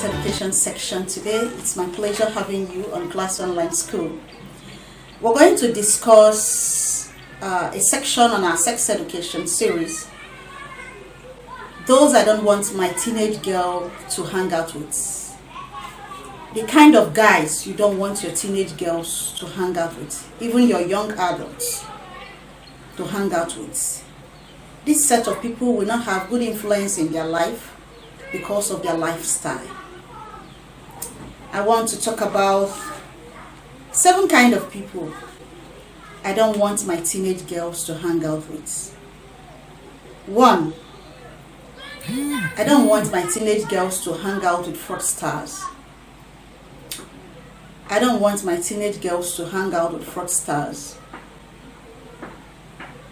Sex Education section today. It's my pleasure having you on Class Online School. We're going to discuss a section on our sex education series. Those I don't want my teenage girl to hang out with. The kind of guys you don't want your teenage girls to hang out with, even your young adults to hang out with. This set of people will not have good influence in their life because of their lifestyle. I want to talk about 7 kind of people I don't want my teenage girls to hang out with. 1. I don't want my teenage girls to hang out with fraudsters. I don't want my teenage girls to hang out with fraudsters.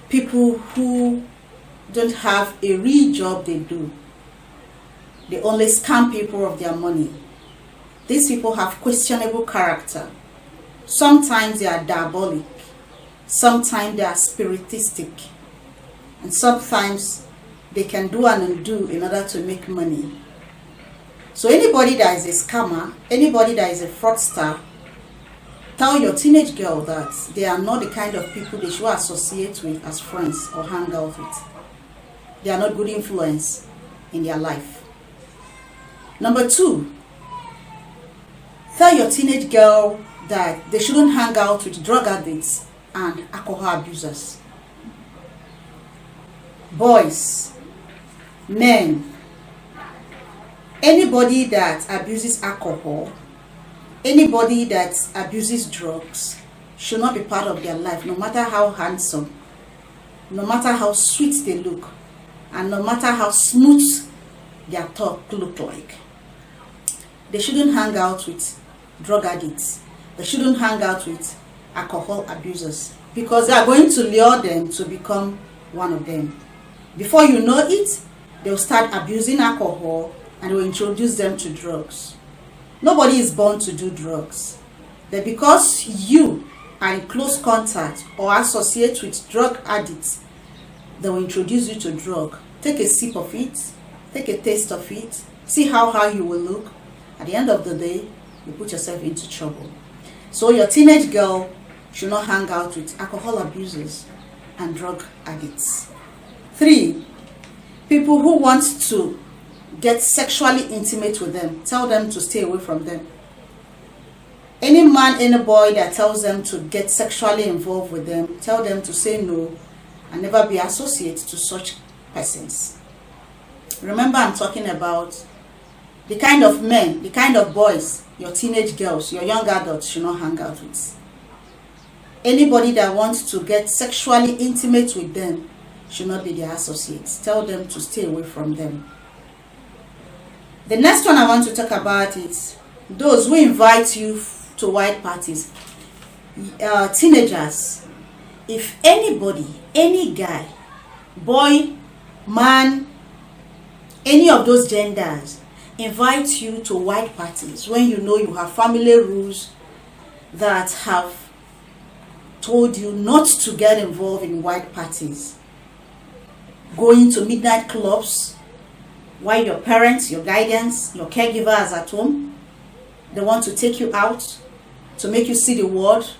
People who don't have a real job they do. They only scam people of their money. These people have questionable character. Sometimes they are diabolic. Sometimes they are spiritistic. And sometimes they can do and undo in order to make money. So anybody that is a scammer, anybody that is a fraudster, tell your teenage girl that they are not the kind of people they should associate with as friends or hang out with. They are not good influence in their life. Number 2, tell your teenage girl that they shouldn't hang out with drug addicts and alcohol abusers. Boys, men, anybody that abuses alcohol, anybody that abuses drugs should not be part of their life, no matter how handsome, no matter how sweet they look, and no matter how smooth their talk look like. They shouldn't hang out with drug addicts. They shouldn't hang out with alcohol abusers because they are going to lure them to become one of them. Before you know it, they'll start abusing alcohol and will introduce them to drugs. Nobody is born to do drugs. But because you are in close contact or associate with drug addicts, they will introduce you to drug. Take a sip of it, take a taste of it, see how you will look. At the end of the day, you put yourself into trouble. So your teenage girl should not hang out with alcohol abusers and drug addicts. 3, people who want to get sexually intimate with them, tell them to stay away from them. Any man, any boy that tells them to get sexually involved with them, tell them to say no and never be associated to such persons. Remember, I'm talking about the kind of men, the kind of boys your teenage girls, your young adults should not hang out with. Anybody that wants to get sexually intimate with them should not be their associates. Tell them to stay away from them. The next one I want to talk about is those who invite you to white parties. Teenagers, if anybody, any guy, boy, man, any of those genders invite you to white parties when you know you have family rules that have told you not to get involved in white parties, going to midnight clubs while your parents, your guardians, your caregivers is at home, they want to take you out to make you see the world.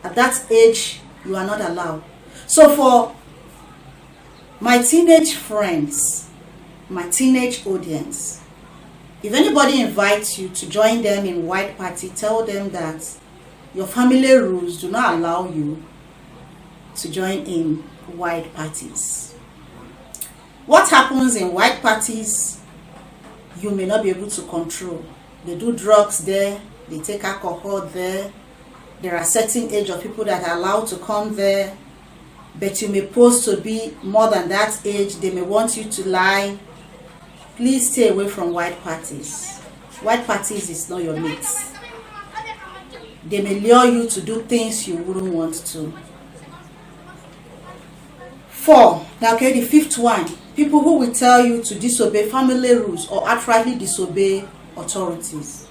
At that age, you are not allowed. So for my teenage friends, my teenage audience, if anybody invites you to join them in white party, tell them that your family rules do not allow you to join in white parties. What happens in white parties, you may not be able to control. They do drugs there, they take alcohol there. There are certain age of people that are allowed to come there, but you may pose to be more than that age. They may want you to lie. Please stay away from white parties. White parties is not your mates. They may lure you to do things you wouldn't want to. 4, now okay, the 5th one, people who will tell you to disobey family rules or outrightly disobey authorities.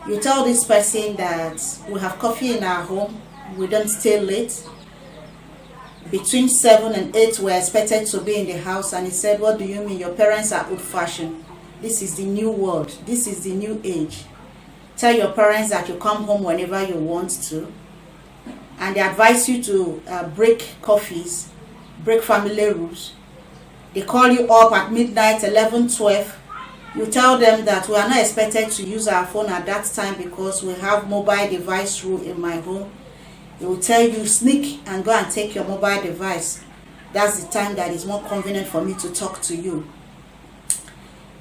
You tell this person that we have coffee in our home, we don't stay late. Between 7 and 8, we're expected to be in the house, and he said, what do you mean? Your parents are old-fashioned. This is the new world. This is the new age. Tell your parents that you come home whenever you want to. And they advise you to break coffees, break family rules. They call you up at midnight, 11, 12. You tell them that we are not expected to use our phone at that time because we have mobile device rule in my home. They will tell you, sneak and go and take your mobile device. That's the time that is more convenient for me to talk to you.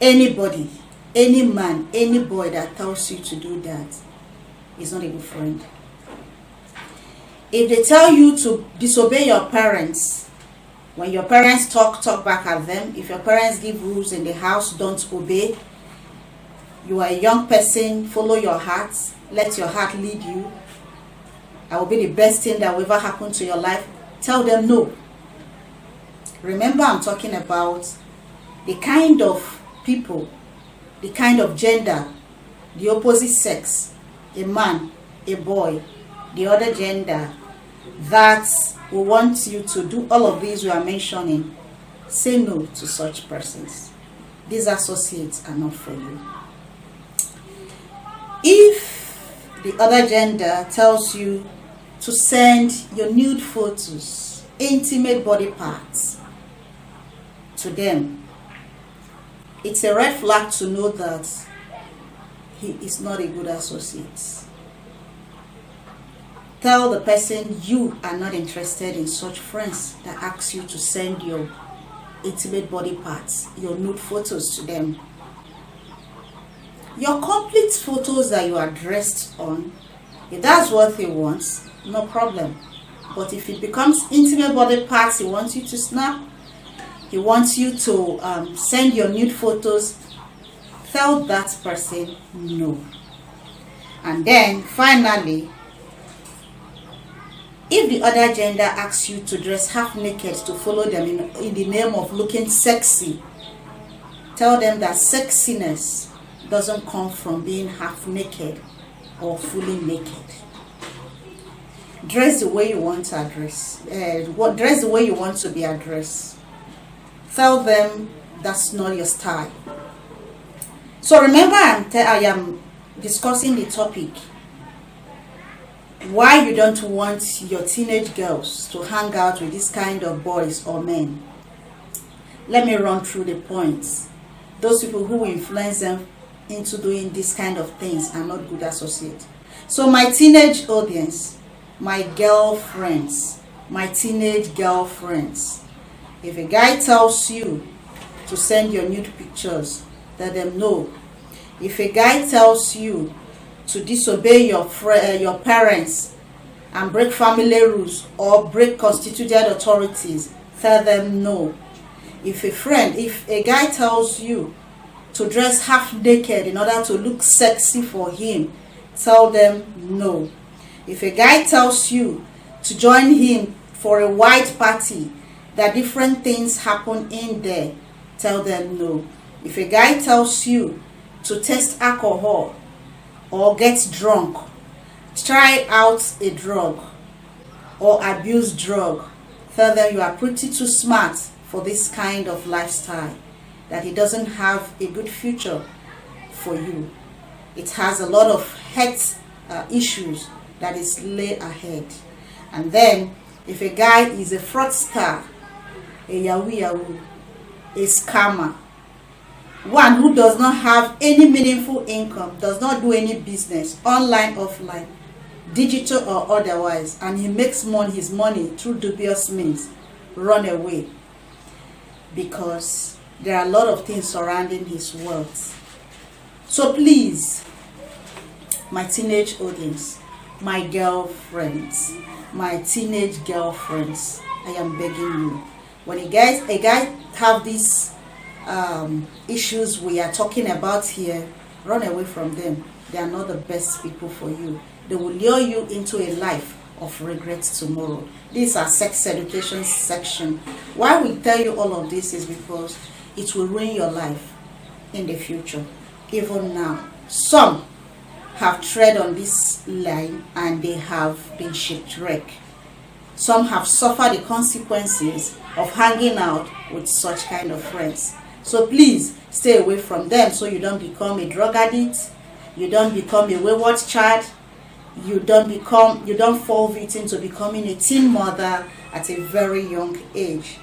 Anybody, any man, any boy that tells you to do that is not a good friend. If they tell you to disobey your parents, when your parents talk back at them. If your parents give rules in the house, don't obey. You are a young person, follow your heart. Let your heart lead you. That will be the best thing that will ever happen to your life. Tell them no. Remember, I'm talking about the kind of people, the kind of gender, the opposite sex, a man, a boy, the other gender, that will want you to do all of these we are mentioning. Say no to such persons. These associates are not for you. If the other gender tells you to send your nude photos, intimate body parts to them, it's a red flag to know that he is not a good associate. Tell the person you are not interested in such friends that ask you to send your intimate body parts, your nude photos to them. Your complete photos that you are dressed on, if that's what he wants, no problem. But if it becomes intimate body parts he wants you to snap, he wants you to send your nude photos, tell that person no. And then finally, if the other gender asks you to dress half naked to follow them in the name of looking sexy, tell them that sexiness doesn't come from being half naked or fully naked. Dress the way you want to dress the way you want to be addressed. Tell them that's not your style. So remember, I am discussing the topic why you don't want your teenage girls to hang out with this kind of boys or men. Let me run through the points. Those people who influence them into doing this kind of things are not good associates. So my teenage audience, my girlfriends, my teenage girlfriends, if a guy tells you to send your nude pictures, let them know. If a guy tells you to disobey your parents and break family rules or break constituted authorities, tell them no. If a guy tells you to dress half naked in order to look sexy for him, tell them no. If a guy tells you to join him for a white party that different things happen in there, tell them no. If a guy tells you to test alcohol or get drunk, try out a drug or abuse drug, tell them you are pretty too smart for this kind of lifestyle, that it doesn't have a good future for you. It has a lot of health issues that is laid ahead. And then if a guy is a fraudster, a yahoo, a scammer, one who does not have any meaningful income, does not do any business, online, offline, digital or otherwise, and he makes his money through dubious means, run away, because there are a lot of things surrounding his wealth. So please, my teenage audience, my girlfriends, my teenage girlfriends, I am begging you, when a guy have these issues we are talking about here, run away from them. They are not the best people for you. They will lure you into a life of regret tomorrow. These are sex education section. Why we tell you all of this is because it will ruin your life in the future. Even now, some have tread on this line and they have been shipwrecked. Some have suffered the consequences of hanging out with such kind of friends. So please stay away from them so you don't become a drug addict, you don't become a wayward child, you don't fall victim to becoming a teen mother at a very young age,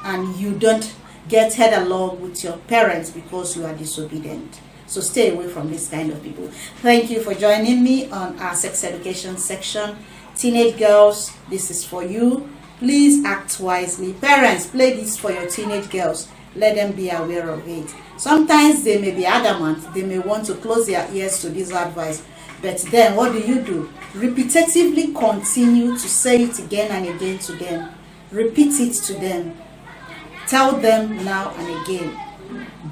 and you don't get head along with your parents because you are disobedient. So stay away from this kind of people. Thank you for joining me on our sex education section. Teenage girls, this is for you. Please act wisely. Parents, play this for your teenage girls. Let them be aware of it. Sometimes they may be adamant. They may want to close their ears to this advice. But then what do? Repetitively continue to say it again and again to them. Repeat it to them. Tell them now and again.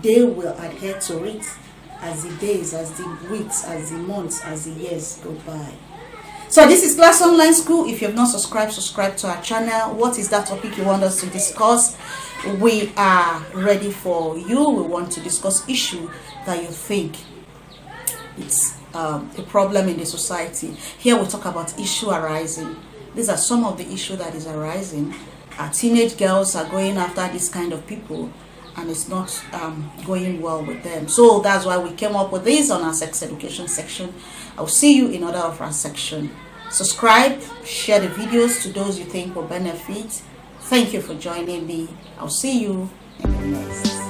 They will adhere to it as the days, as the weeks, as the months, as the years go by. So this is Class Online School. If you have not subscribed, subscribe to our channel. What is that topic you want us to discuss? We are ready for you. We want to discuss issue that you think it's a problem in the society. Here we talk about issue arising. These are some of the issue that is arising. Our teenage girls are going after this kind of people, and it's not going well with them. So that's why we came up with this on our sex education section. I'll see you in other of our section. Subscribe, share the videos to those you think will benefit. Thank you for joining me. I'll see you in the next.